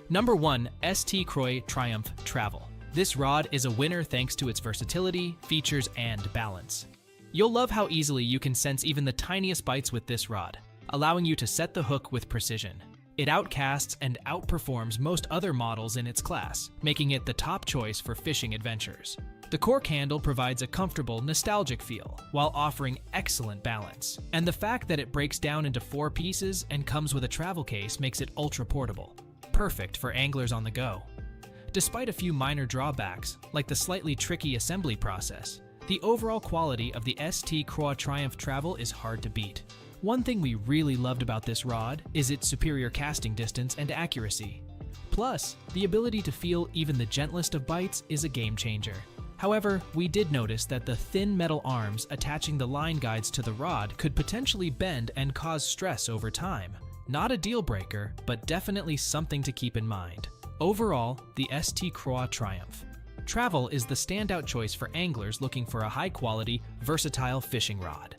Number 1. SCII Croix Triumph Travel. This rod is a winner thanks to its versatility, features, and balance. You'll love how easily you can sense even the tiniest bites with this rod, allowing you to set the hook with precision. It outcasts and outperforms most other models in its class, making it the top choice for fishing adventures. The cork handle provides a comfortable, nostalgic feel, while offering excellent balance. And the fact that it breaks down into 4 pieces and comes with a travel case makes it ultra-portable, perfect for anglers on the go. Despite a few minor drawbacks, like the slightly tricky assembly process, the overall quality of the SCII Croix Triumph Travel is hard to beat. One thing we really loved about this rod is its superior casting distance and accuracy. Plus, the ability to feel even the gentlest of bites is a game changer. However, we did notice that the thin metal arms attaching the line guides to the rod could potentially bend and cause stress over time. Not a deal breaker, but definitely something to keep in mind. Overall, the SCII Croix Triumph Travel is the standout choice for anglers looking for a high-quality, versatile fishing rod.